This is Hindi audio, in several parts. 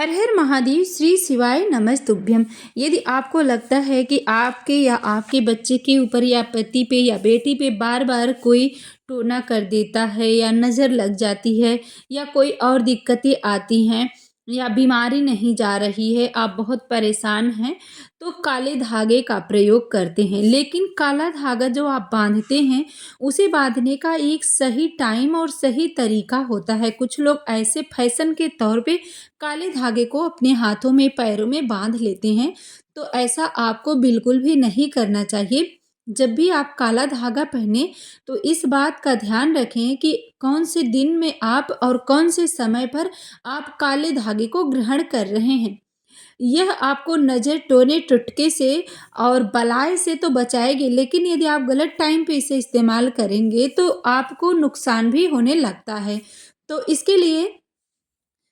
हर हर महादेव, श्री शिवाय नमस्तुभ्यम। यदि आपको लगता है कि आपके या आपके बच्चे के ऊपर या पति पे या बेटी पे बार बार कोई टोना कर देता है या नज़र लग जाती है या कोई और दिक्कतें आती हैं या बीमारी नहीं जा रही है, आप बहुत परेशान हैं, तो काले धागे का प्रयोग करते हैं। लेकिन काला धागा जो आप बांधते हैं, उसे बांधने का एक सही टाइम और सही तरीका होता है। कुछ लोग ऐसे फैशन के तौर पे काले धागे को अपने हाथों में पैरों में बांध लेते हैं, तो ऐसा आपको बिल्कुल भी नहीं करना चाहिए। जब भी आप काला धागा पहने तो इस बात का ध्यान रखें कि कौन से दिन में आप और कौन से समय पर आप काले धागे को ग्रहण कर रहे हैं। यह आपको नज़र, टोने, टुटके से और बलाए से तो बचाएगी, लेकिन यदि आप गलत टाइम पे इसे इस्तेमाल करेंगे तो आपको नुकसान भी होने लगता है। तो इसके लिए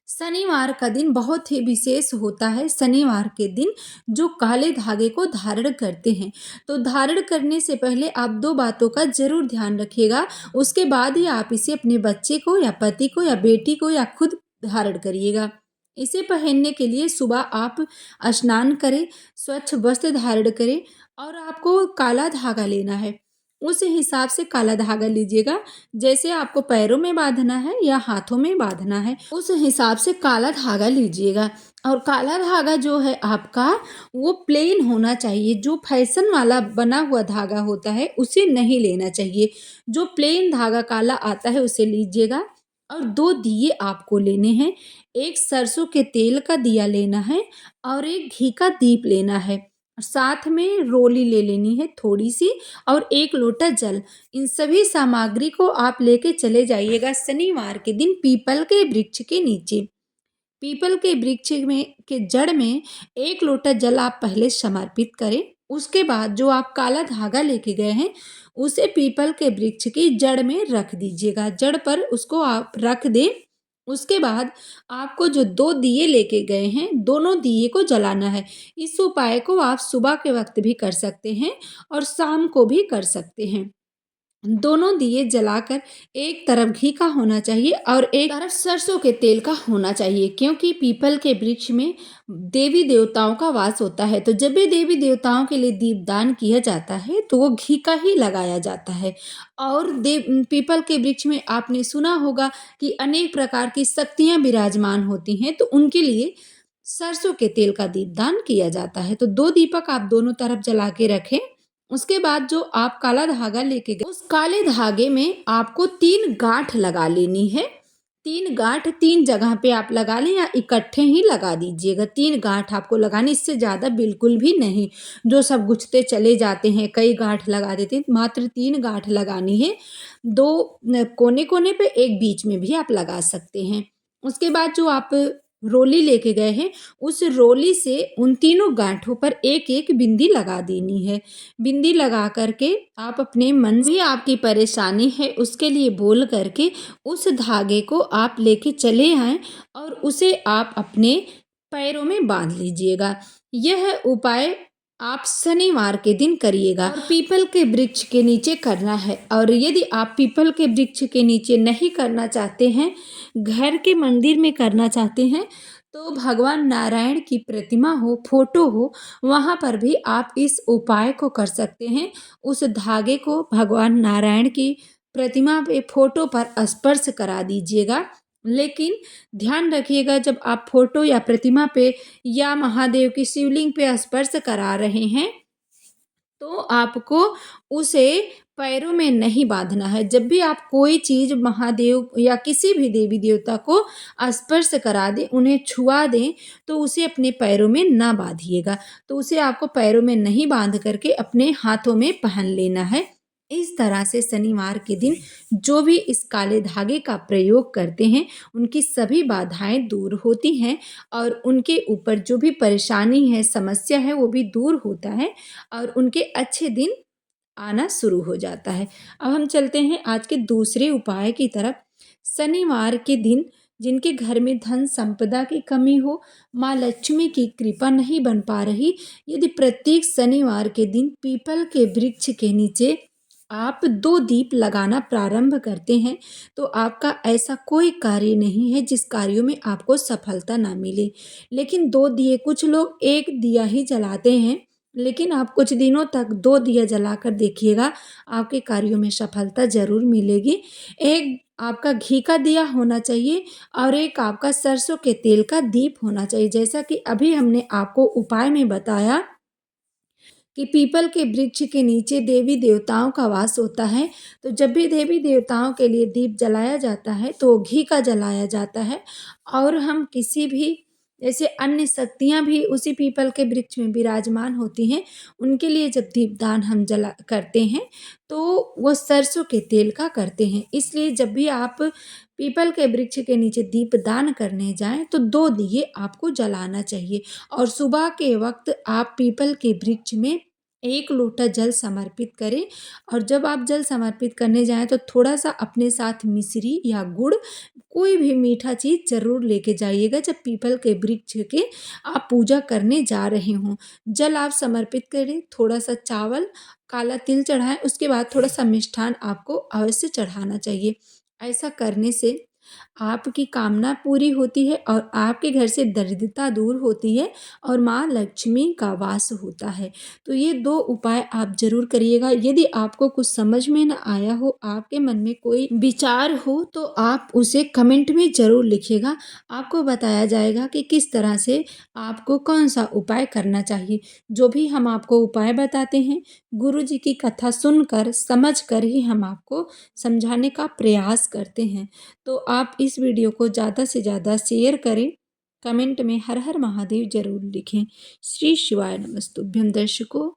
शनिवार का दिन बहुत ही विशेष होता है। शनिवार के दिन जो काले धागे को धारण करते हैं, तो धारण करने से पहले आप दो बातों का ज़रूर ध्यान रखिएगा। उसके बाद ही आप इसे अपने बच्चे को या पति को या बेटी को या खुद धारण करिएगा। इसे पहनने के लिए सुबह आप स्नान करें, स्वच्छ वस्त्र धारण करें और आपको काला धागा लेना है। उस हिसाब से काला धागा लीजिएगा, जैसे आपको पैरों में बांधना है या हाथों में बांधना है, उस हिसाब से काला धागा लीजिएगा। और काला धागा जो है आपका, वो प्लेन होना चाहिए। जो फैशन वाला बना हुआ धागा होता है उसे नहीं लेना चाहिए। जो प्लेन धागा काला आता है उसे लीजिएगा। और दो दिए आपको लेने हैं। एक सरसों के तेल का दिया लेना है और एक घी का दीप लेना है। साथ में रोली ले लेनी है थोड़ी सी और एक लोटा जल। इन सभी सामग्री को आप लेके चले जाइएगा शनिवार के दिन पीपल के वृक्ष के नीचे। पीपल के वृक्ष में के जड़ में एक लोटा जल आप पहले समर्पित करें। उसके बाद जो आप काला धागा लेके गए हैं उसे पीपल के वृक्ष की जड़ में रख दीजिएगा। जड़ पर उसको आप रख दें। उसके बाद आपको जो दो दिए लेके गए हैं, दोनों दिए को जलाना है। इस उपाय को आप सुबह के वक्त भी कर सकते हैं और शाम को भी कर सकते हैं। दोनों दिए जलाकर एक तरफ घी का होना चाहिए और एक तरफ सरसों के तेल का होना चाहिए, क्योंकि पीपल के वृक्ष में देवी देवताओं का वास होता है। तो जब भी देवी देवताओं के लिए दीपदान किया जाता है तो वो घी का ही लगाया जाता है। और पीपल के वृक्ष में आपने सुना होगा कि अनेक प्रकार की शक्तियाँ विराजमान होती हैं, तो उनके लिए सरसों के तेल का दीपदान किया जाता है। तो दो दीपक आप दोनों तरफ जला के रखें। उसके बाद जो आप काला धागा लेके गए, उस काले धागे में आपको 3 गांठ लगा लेनी है। 3 गांठ 3 जगह पे आप लगा लें या इकट्ठे ही लगा दीजिएगा। 3 गांठ आपको लगानी, इससे ज़्यादा बिल्कुल भी नहीं। जो सब गुछते चले जाते हैं, कई गांठ लगा देते हैं, मात्र 3 गांठ लगानी है। 2 कोने कोने पे, एक बीच में भी आप लगा सकते हैं। उसके बाद जो आप रोली लेके गए हैं, उस रोली से उन तीनों गांठों पर एक एक बिंदी लगा देनी है। बिंदी लगा करके आप अपने मन में आपकी परेशानी है उसके लिए बोल करके उस धागे को आप लेके चले आएं और उसे आप अपने पैरों में बांध लीजिएगा। यह उपाय आप शनिवार के दिन करिएगा और पीपल के वृक्ष के नीचे करना है। और यदि आप पीपल के वृक्ष के नीचे नहीं करना चाहते हैं, घर के मंदिर में करना चाहते हैं, तो भगवान नारायण की प्रतिमा हो, फोटो हो, वहाँ पर भी आप इस उपाय को कर सकते हैं। उस धागे को भगवान नारायण की प्रतिमा पे, फोटो पर स्पर्श करा दीजिएगा। लेकिन ध्यान रखिएगा, जब आप फोटो या प्रतिमा पे या महादेव की शिवलिंग पे स्पर्श करा रहे हैं तो आपको उसे पैरों में नहीं बांधना है। जब भी आप कोई चीज़ महादेव या किसी भी देवी देवता को स्पर्श करा दें, उन्हें छुआ दें, तो उसे अपने पैरों में ना बांधिएगा। तो उसे आपको पैरों में नहीं बांध करके अपने हाथों में पहन लेना है। इस तरह से शनिवार के दिन जो भी इस काले धागे का प्रयोग करते हैं, उनकी सभी बाधाएं दूर होती हैं और उनके ऊपर जो भी परेशानी है, समस्या है, वो भी दूर होता है और उनके अच्छे दिन आना शुरू हो जाता है। अब हम चलते हैं आज के दूसरे उपाय की तरफ। शनिवार के दिन जिनके घर में धन संपदा की कमी हो, माँ लक्ष्मी की कृपा नहीं बन पा रही, यदि प्रत्येक शनिवार के दिन पीपल के वृक्ष के नीचे आप 2 दीप लगाना प्रारंभ करते हैं, तो आपका ऐसा कोई कार्य नहीं है जिस कार्यों में आपको सफलता ना मिले। लेकिन 2 दिए कुछ लोग 1 दिया ही जलाते हैं, लेकिन आप कुछ दिनों तक 2 दिया जलाकर देखिएगा, आपके कार्यों में सफलता ज़रूर मिलेगी। एक आपका घी का दिया होना चाहिए और एक आपका सरसों के तेल का दीप होना चाहिए। जैसा कि अभी हमने आपको उपाय में बताया कि पीपल के वृक्ष के नीचे देवी देवताओं का वास होता है, तो जब भी देवी देवताओं के लिए दीप जलाया जाता है तो घी का जलाया जाता है। और हम किसी भी जैसे अन्य शक्तियाँ भी उसी पीपल के वृक्ष में विराजमान होती हैं, उनके लिए जब दीपदान हम जला करते हैं तो वो सरसों के तेल का करते हैं। इसलिए जब भी आप पीपल के वृक्ष के नीचे दीपदान करने जाएँ तो 2 दिए आपको जलाना चाहिए और सुबह के वक़्त आप पीपल के वृक्ष में 1 लोटा जल समर्पित करें। और जब आप जल समर्पित करने जाएँ तो थोड़ा-सा अपने साथ मिश्री या गुड़, कोई भी मीठा चीज़ ज़रूर लेके जाइएगा जब पीपल के वृक्ष के आप पूजा करने जा रहे हों। जल आप समर्पित करें, थोड़ा-सा चावल, काला तिल चढ़ाएँ, उसके बाद थोड़ा-सा मिष्ठान आपको अवश्य चढ़ाना चाहिए। ऐसा करने से आपकी कामना पूरी होती है और आपके घर से दरिद्रता दूर होती है और माँ लक्ष्मी का वास होता है। तो ये 2 उपाय आप ज़रूर करिएगा। यदि आपको कुछ समझ में ना आया हो, आपके मन में कोई विचार हो तो आप उसे कमेंट में ज़रूर लिखिएगा। आपको बताया जाएगा कि किस तरह से आपको कौन-सा उपाय करना चाहिए। जो भी हम आपको उपाय बताते हैं, गुरुजी की कथा सुनकर, समझ कर ही हम आपको समझाने का प्रयास करते हैं। तो आप इस वीडियो को ज़्यादा से ज़्यादा शेयर करें, कमेंट में हर हर महादेव ज़रूर लिखें। श्री शिवाय नमस्तुभ्यं दर्शकों।